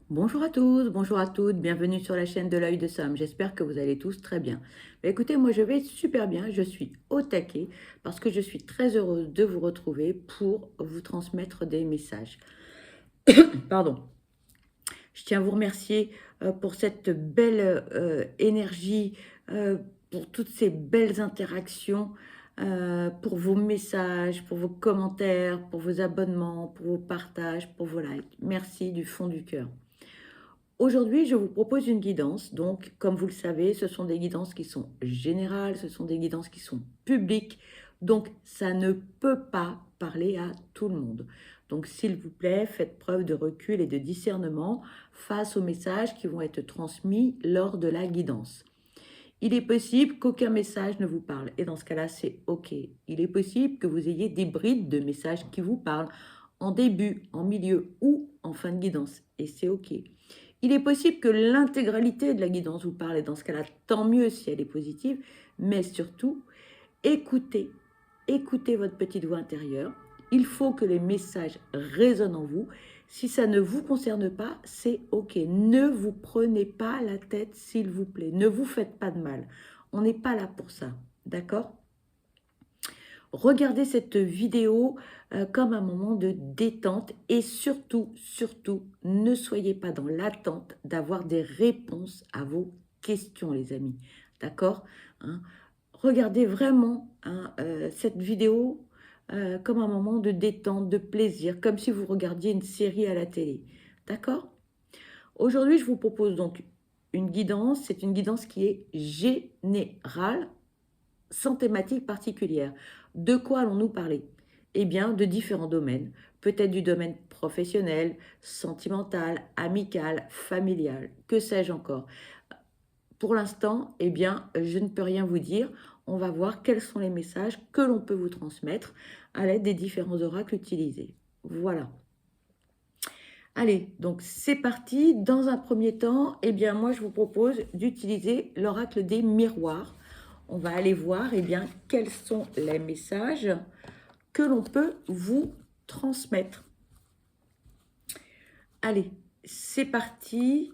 Bonjour à tous, bonjour à toutes, bienvenue sur la chaîne de l'œil de Sam. J'espère que vous allez tous très bien. Écoutez, moi je vais super bien, je suis au taquet parce que je suis très heureuse de vous retrouver pour vous transmettre des messages. Pardon. Je tiens à vous remercier pour cette belle énergie, pour toutes ces belles interactions, pour vos messages, pour vos commentaires, pour vos abonnements, pour vos partages, pour vos likes. Merci du fond du cœur. Aujourd'hui, je vous propose une guidance. Donc, comme vous le savez, ce sont des guidances qui sont générales, ce sont des guidances qui sont publiques. Donc, ça ne peut pas parler à tout le monde. Donc, s'il vous plaît, faites preuve de recul et de discernement face aux messages qui vont être transmis lors de la guidance. Il est possible qu'aucun message ne vous parle. Et dans ce cas-là, c'est OK. Il est possible que vous ayez des brides de messages qui vous parlent en début, en milieu ou en fin de guidance. Et c'est OK. Il est possible que l'intégralité de la guidance vous parle, et dans ce cas-là, tant mieux si elle est positive, mais surtout, écoutez, écoutez votre petite voix intérieure. Il faut que les messages résonnent en vous. Si ça ne vous concerne pas, c'est OK. Ne vous prenez pas la tête, s'il vous plaît. Ne vous faites pas de mal. On n'est pas là pour ça, d'accord ? Regardez cette vidéo comme un moment de détente et surtout, ne soyez pas dans l'attente d'avoir des réponses à vos questions, les amis. D'accord, hein? Regardez vraiment cette vidéo comme un moment de détente, de plaisir, comme si vous regardiez une série à la télé. D'accord? Aujourd'hui, je vous propose donc une guidance. C'est une guidance qui est générale, sans thématique particulière. De quoi allons-nous parler? Eh bien, de différents domaines. Peut-être du domaine professionnel, sentimental, amical, familial, que sais-je encore. Pour l'instant, eh bien, je ne peux rien vous dire. On va voir quels sont les messages que l'on peut vous transmettre à l'aide des différents oracles utilisés. Voilà. Allez, donc c'est parti. Dans un premier temps, eh bien, moi, je vous propose d'utiliser l'oracle des miroirs. On va aller voir, eh bien, quels sont les messages que l'on peut vous transmettre. Allez, c'est parti.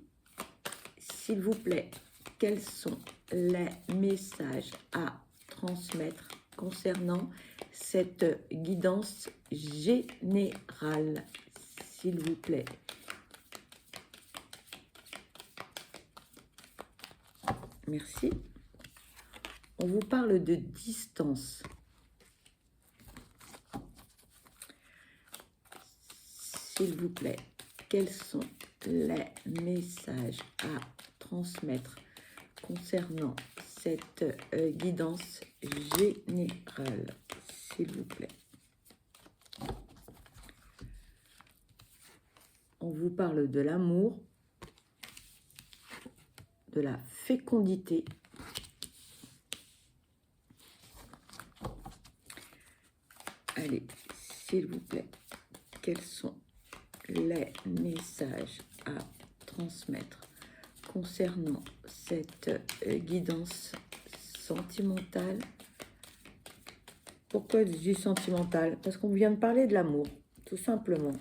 S'il vous plaît, quels sont les messages à transmettre concernant cette guidance générale, s'il vous plaît? Merci. On vous parle de distance. S'il vous plaît, quels sont les messages à transmettre concernant cette guidance générale, s'il vous plaît? On vous parle de l'amour, de la fécondité, allez, s'il vous plaît, quels sont les messages à transmettre concernant cette guidance sentimentale? Pourquoi je dis sentimentale? Parce qu'on vient de parler de l'amour, tout simplement.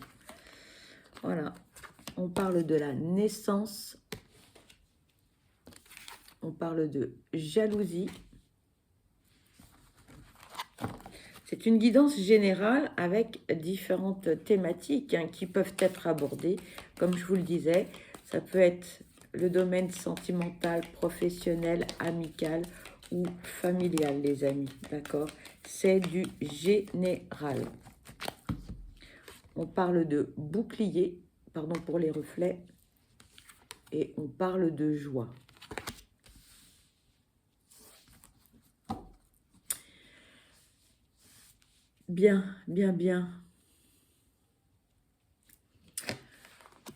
Voilà, on parle de la naissance, on parle de jalousie. C'est une guidance générale avec différentes thématiques qui peuvent être abordées. Comme je vous le disais, ça peut être le domaine sentimental, professionnel, amical ou familial, les amis. D'accord? C'est du général. On parle de bouclier, pardon pour les reflets, et on parle de joie. Bien, bien, bien.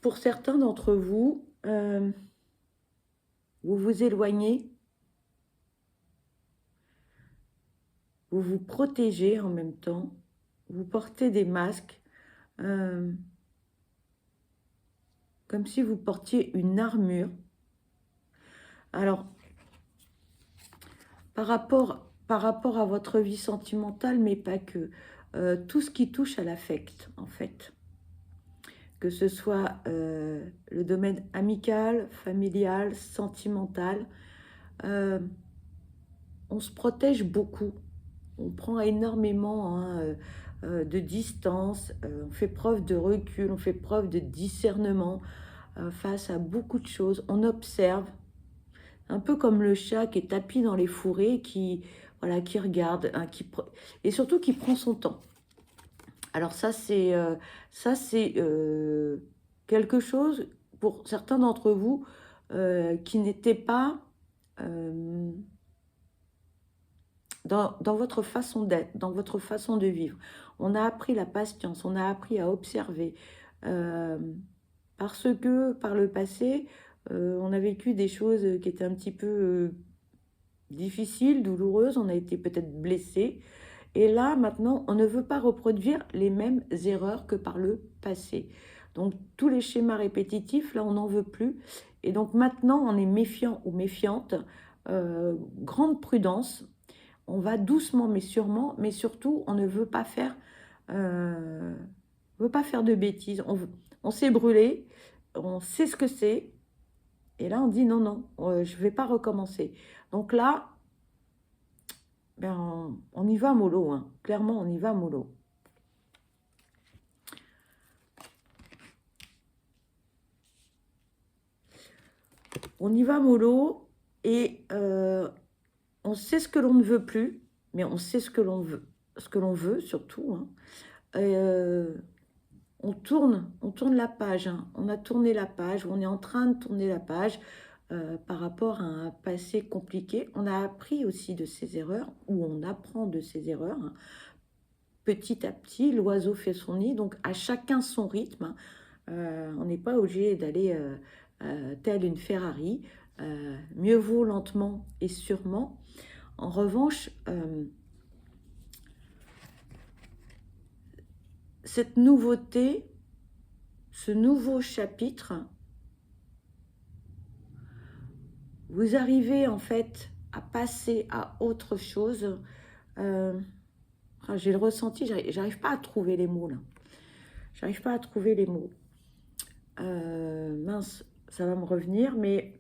Pour certains d'entre vous, vous vous éloignez, vous vous protégez en même temps, vous portez des masques, comme si vous portiez une armure. Alors, par rapport à votre vie sentimentale, mais pas que, tout ce qui touche à l'affect, en fait. que ce soit le domaine amical, familial, sentimental. Euh, on se protège beaucoup, on prend énormément hein, de distance, on fait preuve de recul, on fait preuve de discernement face à beaucoup de choses, on observe, un peu comme le chat qui est tapi dans les fourrés, voilà, qui regarde, hein, et surtout qui prend son temps. Alors ça c'est quelque chose pour certains d'entre vous qui n'était pas euh, dans votre façon d'être, dans votre façon de vivre. On a appris la patience, on a appris à observer. euh, Parce que par le passé, on a vécu des choses qui étaient un petit peu difficiles, douloureuses, on a été peut-être blessé. Et là, maintenant, on ne veut pas reproduire les mêmes erreurs que par le passé. Donc, tous les schémas répétitifs, là, on n'en veut plus. Et donc, maintenant, on est méfiant ou méfiante. Grande prudence. On va doucement mais sûrement, mais surtout, on ne veut pas faire de bêtises. On s'est brûlé, on sait ce que c'est. Et là, on dit non, non, je ne vais pas recommencer. Donc là, ben, on y va mollo, hein. Clairement, on y va mollo. On y va mollo et on sait ce que l'on ne veut plus, mais on sait ce que l'on veut surtout. Hein. Et, on tourne la page. Hein. On a tourné la page, on est en train de tourner la page par rapport à un passé compliqué. On a appris aussi de ses erreurs, ou on apprend de ses erreurs. Hein. Petit à petit, l'oiseau fait son nid, donc à chacun son rythme. On n'est pas obligé d'aller telle une Ferrari. Mieux vaut lentement et sûrement. En revanche, cette nouveauté, ce nouveau chapitre, vous arrivez en fait à passer à autre chose. J'ai le ressenti, j'arrive pas à trouver les mots là. J'arrive pas à trouver les mots. Mince, ça va me revenir, mais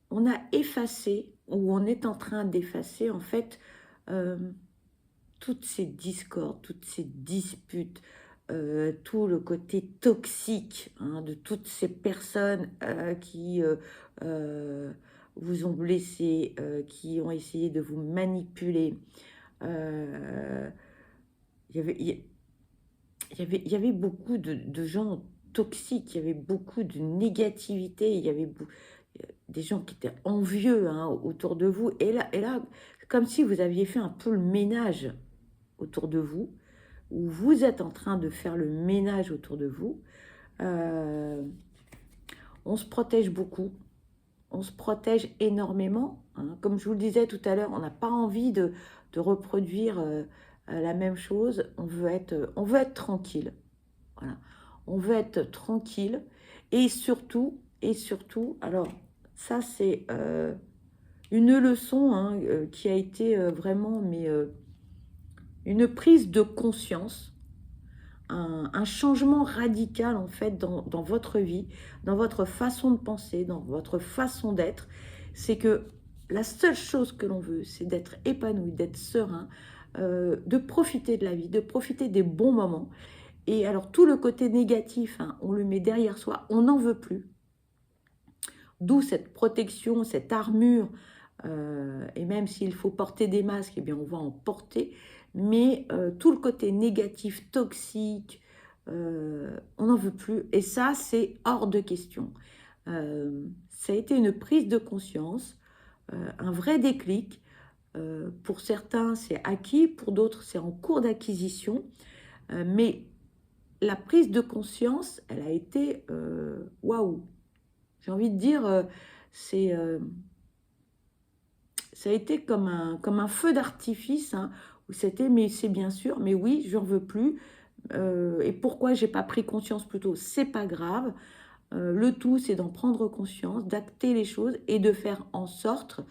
on a effacé, ou on est en train d'effacer en fait toutes ces discordes, toutes ces disputes, tout le côté toxique hein, de toutes ces personnes qui vous ont blessé, qui ont essayé de vous manipuler. Il y avait, il y avait beaucoup de gens toxiques, il y avait beaucoup de négativité, il y avait des gens qui étaient envieux hein, autour de vous. Et là, comme si vous aviez fait un peu le ménage autour de vous, où vous êtes en train de faire le ménage autour de vous. On se protège beaucoup, on se protège énormément. Hein. Comme je vous le disais tout à l'heure, on n'a pas envie de reproduire la même chose. On veut être tranquille. Voilà. On veut être tranquille. Et surtout, alors ça c'est une leçon hein, qui a été vraiment une prise de conscience, un changement radical en fait dans votre vie, dans votre façon de penser, dans votre façon d'être. C'est que la seule chose que l'on veut, c'est d'être épanoui, d'être serein, de profiter de la vie, de profiter des bons moments. Et alors tout le côté négatif, hein, on le met derrière soi, on n'en veut plus. D'où cette protection, cette armure, et même s'il faut porter des masques, eh bien on va en porter, mais tout le côté négatif, toxique, on n'en veut plus, et ça c'est hors de question. Ça a été une prise de conscience, un vrai déclic. Pour certains c'est acquis, pour d'autres c'est en cours d'acquisition, mais la prise de conscience, elle a été waouh. J'ai envie de dire, c'est ça a été comme un feu d'artifice, hein, où c'était, mais c'est bien sûr, mais oui, je n'en veux plus. Et pourquoi j'ai pas pris conscience plus tôt? C'est pas grave. Le tout, c'est d'en prendre conscience, d'acter les choses et de faire en sorte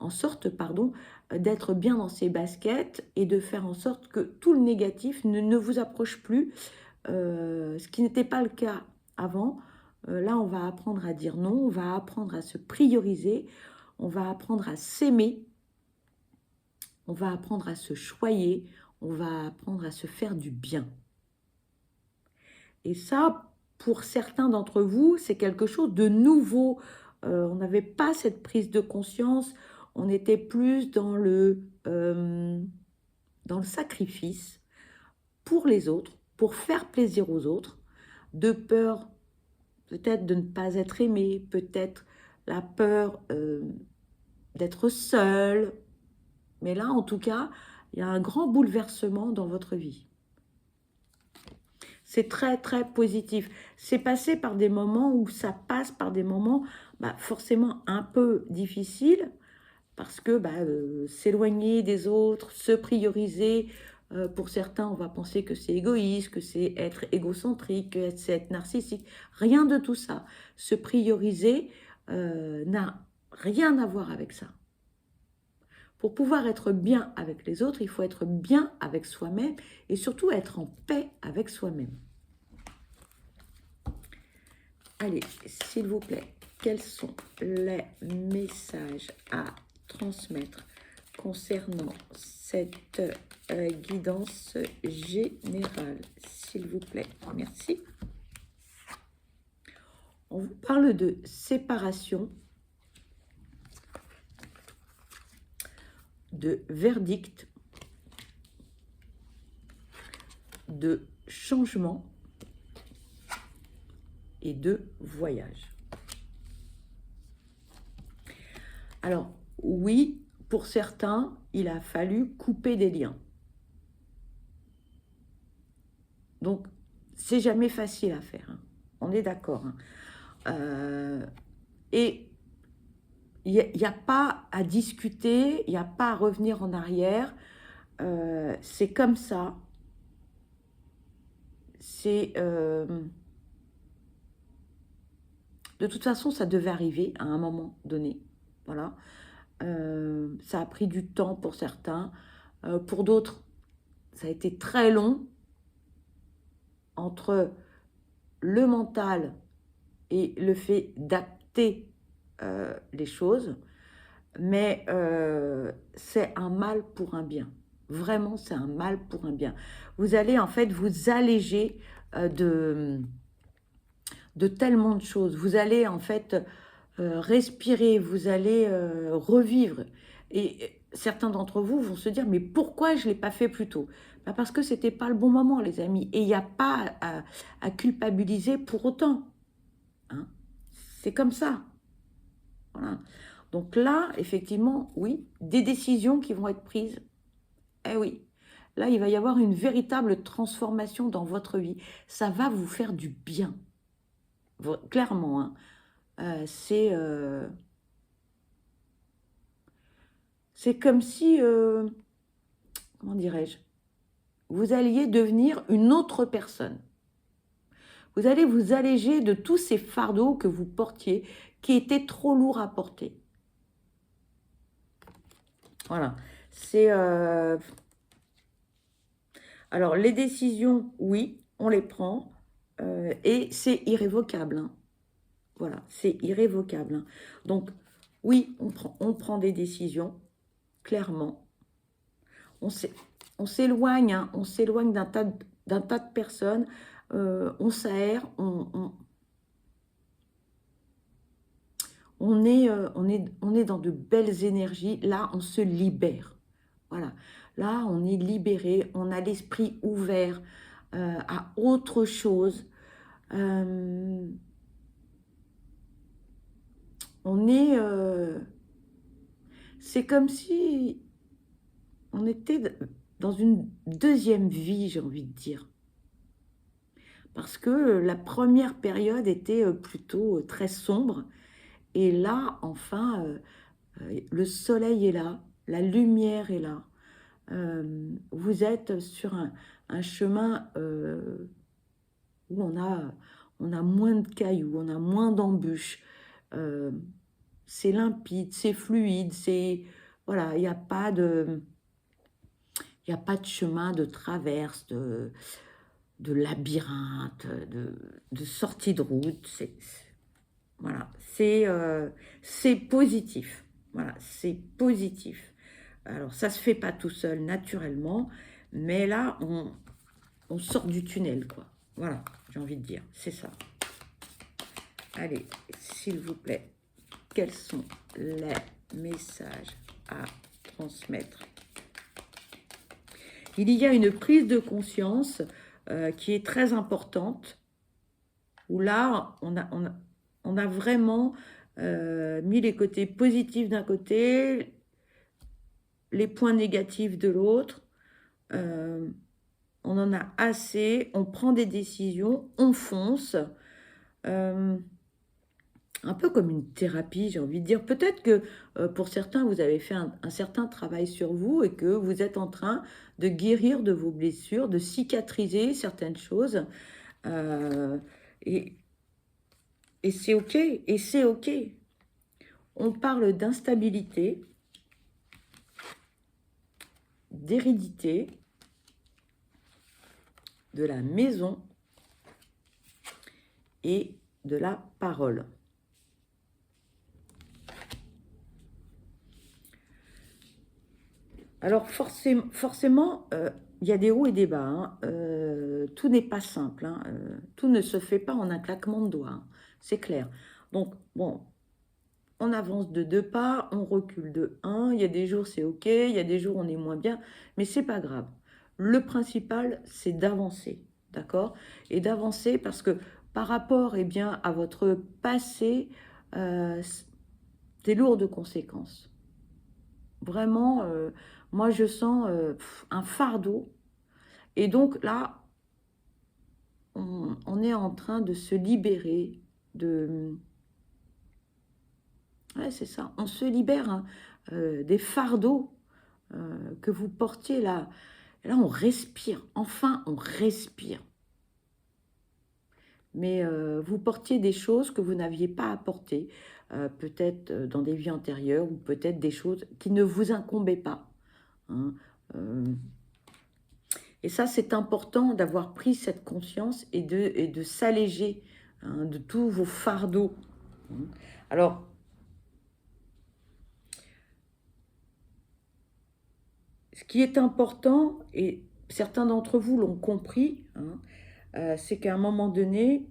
en sorte, pardon, d'être bien dans ses baskets et de faire en sorte que tout le négatif ne vous approche plus, ce qui n'était pas le cas avant. Là, on va apprendre à dire non, on va apprendre à se prioriser, on va apprendre à s'aimer, on va apprendre à se choyer, on va apprendre à se faire du bien. Et ça, pour certains d'entre vous, c'est quelque chose de nouveau. On n'avait pas cette prise de conscience, on était plus dans le sacrifice pour les autres, pour faire plaisir aux autres, de peur peut-être de ne pas être aimé, peut-être la peur d'être seul. Mais là, en tout cas, il y a un grand bouleversement dans votre vie. C'est très, très positif. C'est passé par des moments où ça passe par des moments forcément un peu difficiles, parce que s'éloigner des autres, se prioriser, pour certains, on va penser que c'est égoïste, que c'est être égocentrique, que c'est être narcissique. Rien de tout ça. Se prioriser n'a rien à voir avec ça. Pour pouvoir être bien avec les autres, il faut être bien avec soi-même et surtout être en paix avec soi-même. Allez, s'il vous plaît, quels sont les messages à transmettre concernant cette guidance générale, s'il vous plaît? Merci. On vous parle de séparation, de verdict, de changement et de voyage. Alors, oui, pour certains, il a fallu couper des liens. Donc, c'est jamais facile à faire, hein. On est d'accord, hein. Et il n'y a pas à discuter, il n'y a pas à revenir en arrière. C'est comme ça. C'est... de toute façon, ça devait arriver à un moment donné. Voilà. Ça a pris du temps pour certains. Pour d'autres, ça a été très long entre le mental et le fait d'acter les choses. Mais c'est un mal pour un bien. Vraiment, c'est un mal pour un bien. Vous allez en fait vous alléger de tellement de choses. Vous allez en fait respirer, vous allez revivre. Et certains d'entre vous vont se dire, mais pourquoi je ne l'ai pas fait plus tôt? Parce que ce n'était pas le bon moment, les amis. Et il n'y a pas à culpabiliser pour autant, hein. C'est comme ça. Voilà. Donc là, effectivement, oui, des décisions qui vont être prises. Eh oui, là, il va y avoir une véritable transformation dans votre vie. Ça va vous faire du bien. Clairement, hein. C'est comme si, comment dirais-je, vous alliez devenir une autre personne. Vous allez vous alléger de tous ces fardeaux que vous portiez, qui étaient trop lourds à porter. Voilà. C'est... Alors, les décisions, oui, on les prend. Et c'est irrévocable, hein. Voilà, c'est irrévocable, hein. Donc, oui, on prend des décisions, clairement. On s'éloigne, hein, on s'éloigne d'un tas de personnes. On s'aère, on est dans de belles énergies. Là, on se libère. Voilà. Là, on est libéré, on a l'esprit ouvert à autre chose. C'est comme si on était dans une deuxième vie, j'ai envie de dire. Parce que la première période était plutôt très sombre. Et là, enfin, le soleil est là, la lumière est là. Vous êtes sur un chemin où on a moins de cailloux, on a moins d'embûches. c'est limpide, c'est fluide, c'est... Voilà, il n'y a pas de chemin de traverse, de labyrinthe, de sortie de route. Voilà, c'est positif. Voilà, c'est positif. Alors, ça se fait pas tout seul, naturellement, mais là, on sort du tunnel, quoi. Voilà, j'ai envie de dire, c'est ça. Allez, s'il vous plaît, quels sont les messages à transmettre? Il y a une prise de conscience qui est très importante, où là, on a vraiment mis les côtés positifs d'un côté, les points négatifs de l'autre. On en a assez, on prend des décisions, on fonce. Un peu comme une thérapie, j'ai envie de dire. Peut-être que pour certains, vous avez fait un certain travail sur vous et que vous êtes en train de guérir de vos blessures, de cicatriser certaines choses. Euh, et et c'est OK, et c'est OK. On parle d'instabilité, d'hérédité, de la maison et de la parole. Alors forcément, il y a des hauts et des bas, hein. Tout n'est pas simple, hein. Tout ne se fait pas en un claquement de doigts, hein. C'est clair. Donc, bon, on avance de 2 pas, on recule de 1. Il y a des jours, c'est OK, il y a des jours, on est moins bien, mais c'est pas grave. Le principal, c'est d'avancer, d'accord? Et d'avancer parce que par rapport, eh bien, à votre passé, c'est lourd de conséquences. Vraiment, moi, je sens un fardeau. Et donc là, on est en train de se libérer de... Ouais, c'est ça. On se libère, hein, des fardeaux que vous portiez là. Et là, on respire. Enfin, on respire. Mais vous portiez des choses que vous n'aviez pas à porter, peut-être dans des vies antérieures ou peut-être des choses qui ne vous incombaient pas, hein. Euh, et ça, c'est important d'avoir pris cette conscience et de s'alléger, hein, de tous vos fardeaux, hein. Alors, ce qui est important, et certains d'entre vous l'ont compris, hein, c'est qu'à un moment donné,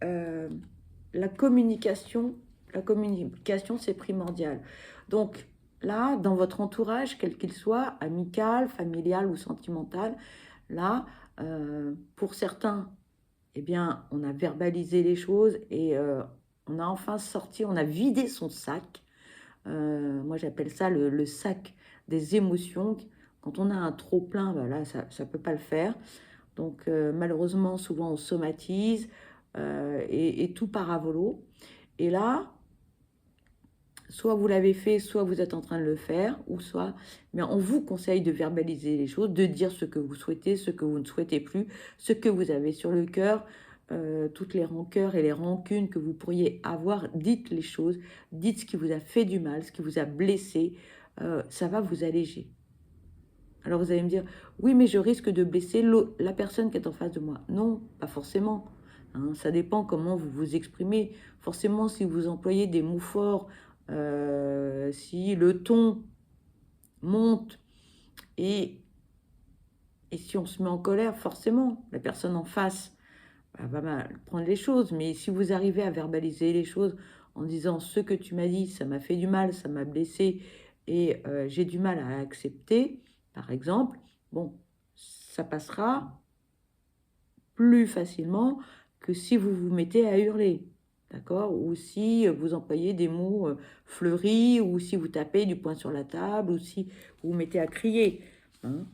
euh, la communication, c'est primordial. Donc là, dans votre entourage, quel qu'il soit, amical, familial ou sentimental, là, pour certains, eh bien, on a verbalisé les choses et on a enfin sorti, on a vidé son sac. Moi, j'appelle ça le sac des émotions. Quand on a un trop plein, ben là, ça ne peut pas le faire. Donc, malheureusement, souvent, on somatise et tout part à volo. Et là, soit vous l'avez fait, soit vous êtes en train de le faire, ou soit, mais on vous conseille de verbaliser les choses, de dire ce que vous souhaitez, ce que vous ne souhaitez plus, ce que vous avez sur le cœur, toutes les rancœurs et les rancunes que vous pourriez avoir. Dites les choses, dites ce qui vous a fait du mal, ce qui vous a blessé, ça va vous alléger. Alors vous allez me dire, oui, mais je risque de blesser la personne qui est en face de moi. Non, pas forcément, hein. Ça dépend comment vous vous exprimez. Forcément, si vous employez des mots forts, si le ton monte et, et si on se met en colère, forcément, la personne en face va mal prendre les choses. Mais si vous arrivez à verbaliser les choses en disant ce que tu m'as dit, ça m'a fait du mal, ça m'a blessé et j'ai du mal à accepter, par exemple, bon, ça passera plus facilement que si vous vous mettez à hurler, d'accord? Ou si vous employez des mots fleuris, ou si vous tapez du poing sur la table, ou si vous vous mettez à crier, hein.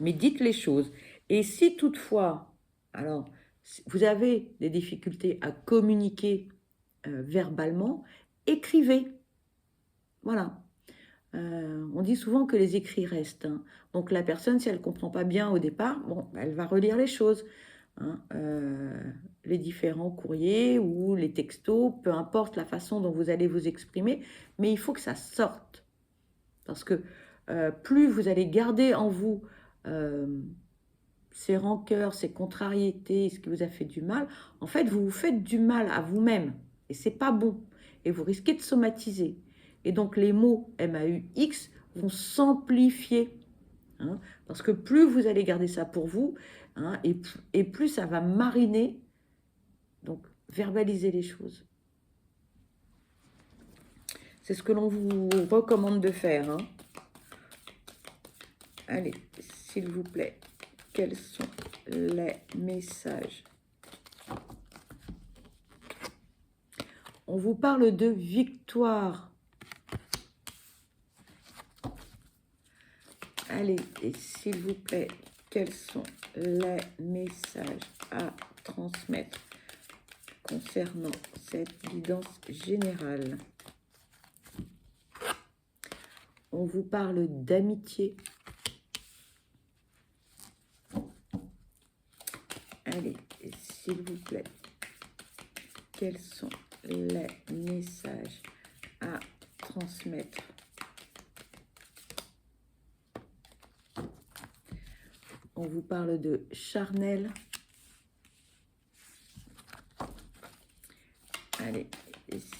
Mais dites les choses. Et si toutefois, alors, vous avez des difficultés à communiquer verbalement, écrivez. Voilà. On dit souvent que les écrits restent, hein. Donc la personne, si elle ne comprend pas bien au départ, bon, elle va relire les choses. hein, les différents courriers ou les textos, peu importe la façon dont vous allez vous exprimer, mais il faut que ça sorte. Parce que plus vous allez garder en vous ces rancœurs, ces contrariétés, ce qui vous a fait du mal, en fait, vous vous faites du mal à vous-même. Et c'est pas bon. Et vous risquez de somatiser. Et donc, les mots MAUX vont s'amplifier. Hein, parce que plus vous allez garder ça pour vous, hein, et plus ça va mariner. Donc, verbalisez les choses. C'est ce que l'on vous recommande de faire. Hein. Allez, s'il vous plaît, quels sont les messages? On vous parle de victoire. Allez, et s'il vous plaît, quels sont les messages à transmettre concernant cette guidance générale? On vous parle d'amitié. Allez, s'il vous plaît, quels sont les messages à transmettre? On vous parle de charnel. Allez,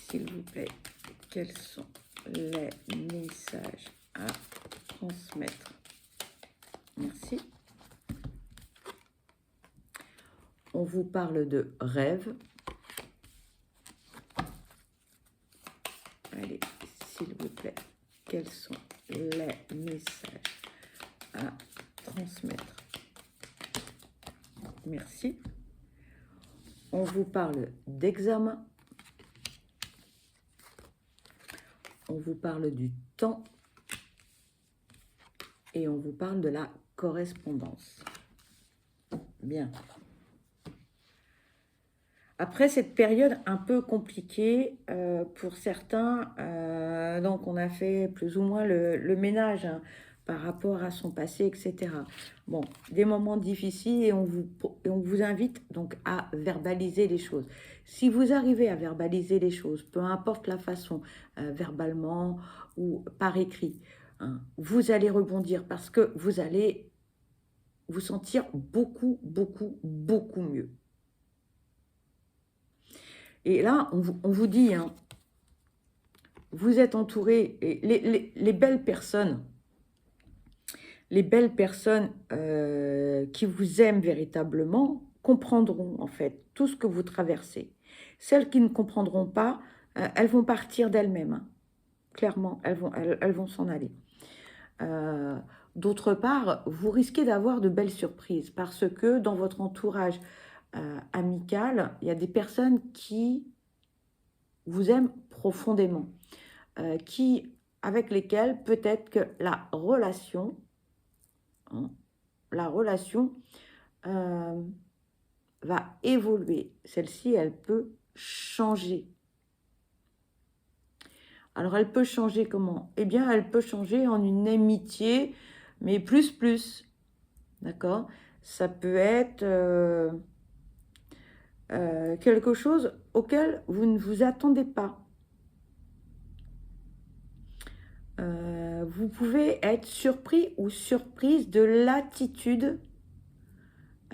s'il vous plaît, quels sont les messages à transmettre? Merci. On vous parle de rêve. Allez, s'il vous plaît, quels sont les messages à transmettre? Merci. On vous parle d'examen. On vous parle du temps. Et on vous parle de la correspondance. Bien. Après cette période un peu compliquée pour certains, donc on a fait plus ou moins le ménage hein, par rapport à son passé, etc. Bon, des moments difficiles et on vous invite donc à verbaliser les choses. Si vous arrivez à verbaliser les choses, peu importe la façon, verbalement ou par écrit, hein, vous allez rebondir parce que vous allez vous sentir beaucoup, beaucoup, beaucoup mieux. Et là, on vous dit, hein, vous êtes entouré, et les belles personnes qui vous aiment véritablement comprendront en fait tout ce que vous traversez. Celles qui ne comprendront pas, elles vont partir d'elles-mêmes. Hein. Clairement, elles vont s'en aller. D'autre part, vous risquez d'avoir de belles surprises parce que dans votre entourage amical, il y a des personnes qui vous aiment profondément, avec lesquelles peut-être que la relation va évoluer. Celle-ci, elle peut changer. Alors, elle peut changer comment? Eh bien, elle peut changer en une amitié, mais plus. D'accord? Ça peut être quelque chose auquel vous ne vous attendez pas. Vous pouvez être surpris ou surprise de l'attitude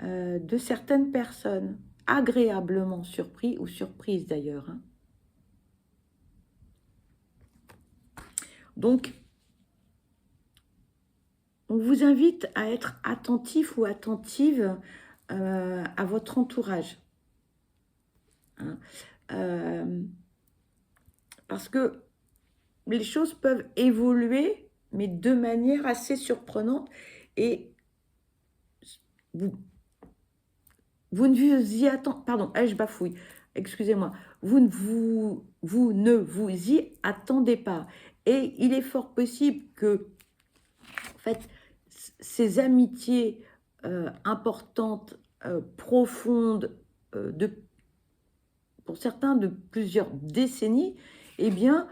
de certaines personnes, agréablement surpris ou surprise d'ailleurs. Hein. Donc, on vous invite à être attentif ou attentive à votre entourage. Hein. Parce que les choses peuvent évoluer, mais de manière assez surprenante. Et vous ne vous y attendez... Pardon, je bafouille. Excusez-moi. Vous ne vous y attendez pas. Et il est fort possible que, en fait, ces amitiés importantes, profondes, pour certains de plusieurs décennies, eh bien,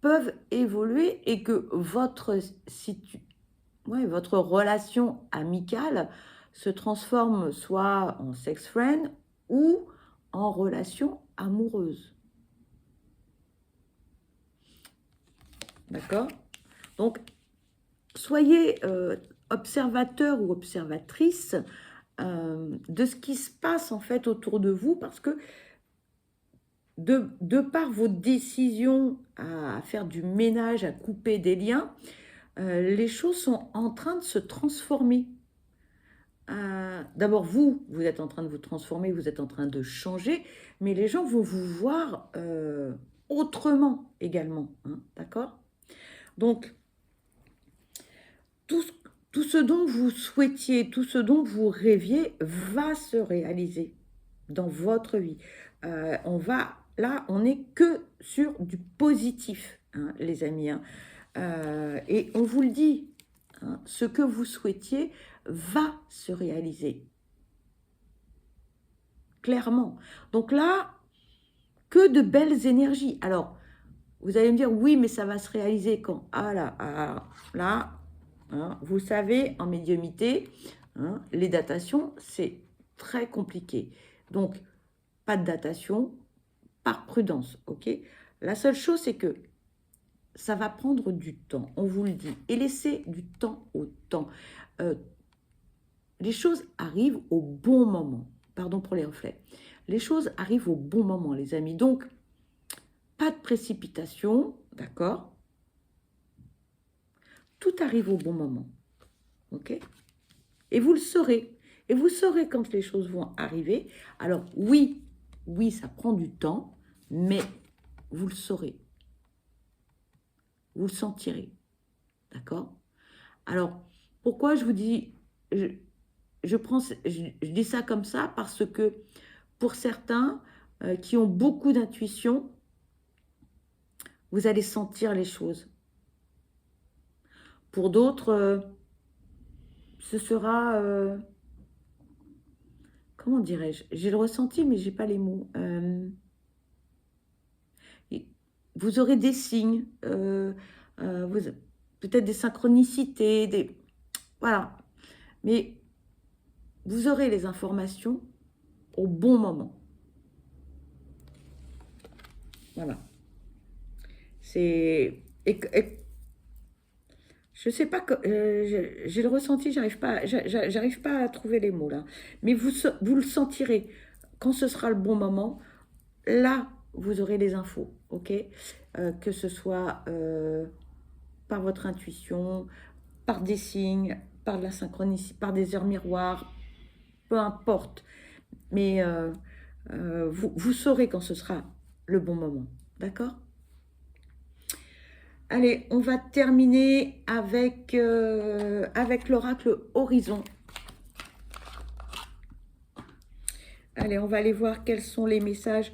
peuvent évoluer et que votre relation amicale se transforme soit en sex friend ou en relation amoureuse. D'accord? Donc, soyez observateur ou observatrice de ce qui se passe en fait autour de vous, parce que de par vos décisions à faire du ménage, à couper des liens, les choses sont en train de se transformer. D'abord, vous êtes en train de vous transformer, vous êtes en train de changer, mais les gens vont vous voir autrement également. Hein, d'accord? Donc, tout, tout ce dont vous souhaitiez, tout ce dont vous rêviez va se réaliser dans votre vie. Là, on n'est que sur du positif, hein, les amis. Hein. Et on vous le dit, hein, ce que vous souhaitiez va se réaliser. Clairement. Donc là, que de belles énergies. Alors, vous allez me dire, oui, mais ça va se réaliser quand? Là, hein, vous savez, en médiumnité, hein, les datations, c'est très compliqué. Donc, pas de datation, par prudence, ok? La seule chose, c'est que ça va prendre du temps, on vous le dit. Et laissez du temps au temps. Les choses arrivent au bon moment. Pardon pour les reflets. Les choses arrivent au bon moment, les amis. Donc, pas de précipitation, d'accord? Tout arrive au bon moment, ok? Et vous le saurez. Et vous saurez quand les choses vont arriver. Alors, oui, ça prend du temps, mais vous le saurez. Vous le sentirez, d'accord? Alors, pourquoi je vous dis... Je dis ça comme ça parce que pour certains qui ont beaucoup d'intuition, vous allez sentir les choses. Pour d'autres, ce sera... comment dirais-je? J'ai le ressenti, mais je n'ai pas les mots. Vous aurez des signes, peut-être des synchronicités, voilà. Mais vous aurez les informations au bon moment. Voilà. C'est... je sais pas, j'ai le ressenti, j'arrive pas à trouver les mots là. Mais vous le sentirez quand ce sera le bon moment. Là, vous aurez les infos, ok? Que ce soit par votre intuition, par des signes, par de la synchronicité, par des heures miroirs, peu importe. Mais vous saurez quand ce sera le bon moment, d'accord? Allez, on va terminer avec l'oracle Horizon. Allez, on va aller voir quels sont les messages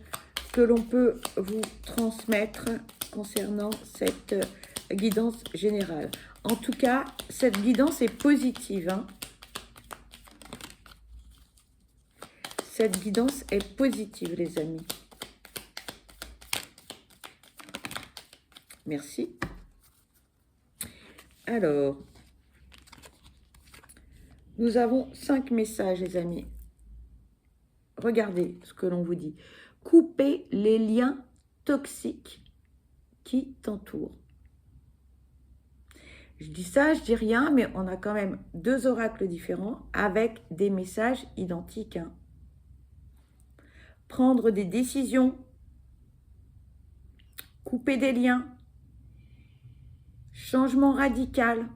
que l'on peut vous transmettre concernant cette guidance générale. En tout cas, cette guidance est positive. Hein. Cette guidance est positive, les amis. Merci. Alors, nous avons 5 messages, les amis. Regardez ce que l'on vous dit. Coupez les liens toxiques qui t'entourent. Je dis ça, je dis rien, mais on a quand même 2 oracles différents avec des messages identiques. Hein. Prendre des décisions, couper des liens, changement radical.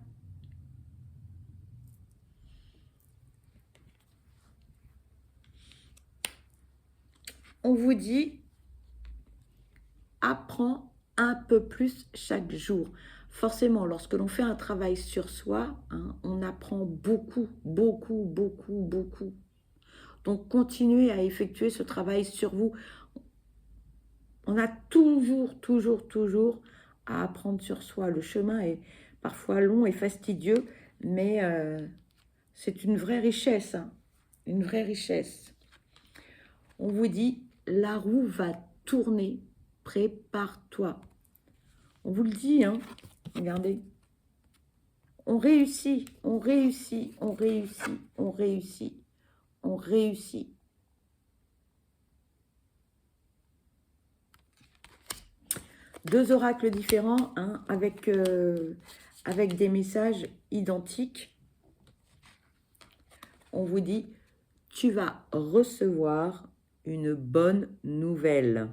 On vous dit, apprends un peu plus chaque jour. Forcément, lorsque l'on fait un travail sur soi, hein, on apprend beaucoup, beaucoup, beaucoup, beaucoup. Donc, continuez à effectuer ce travail sur vous. On a toujours, toujours, toujours à apprendre sur soi. Le chemin est parfois long et fastidieux, mais c'est une vraie richesse. Hein, une vraie richesse. On vous dit, la roue va tourner, prépare-toi. On vous le dit, hein, regardez. On réussit, on réussit, on réussit, on réussit, on réussit. Deux oracles différents, hein, avec des messages identiques. On vous dit, tu vas recevoir une bonne nouvelle.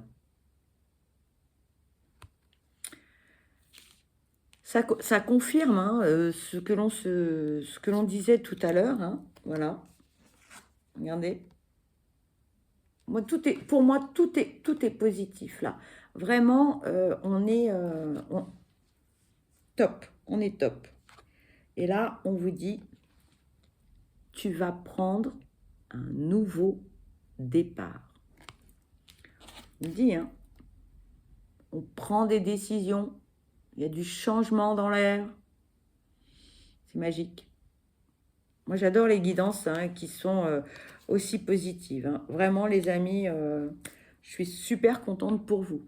Ça confirme hein, ce que l'on disait tout à l'heure. Hein, voilà. Regardez. Moi, pour moi, tout est positif là. Vraiment, on est top. On est top. Et là, on vous dit, tu vas prendre un nouveau départ. On dit, hein, on prend des décisions. Il y a du changement dans l'air. C'est magique. Moi, j'adore les guidances hein, qui sont aussi positives. Hein. Vraiment, les amis, je suis super contente pour vous.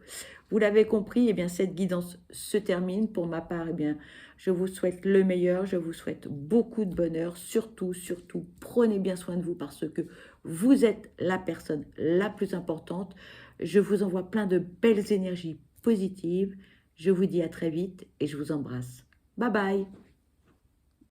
Vous l'avez compris, eh bien, cette guidance se termine. Pour ma part, eh bien, je vous souhaite le meilleur. Je vous souhaite beaucoup de bonheur. Surtout, surtout, prenez bien soin de vous parce que vous êtes la personne la plus importante. Je vous envoie plein de belles énergies positives. Je vous dis à très vite et je vous embrasse. Bye bye.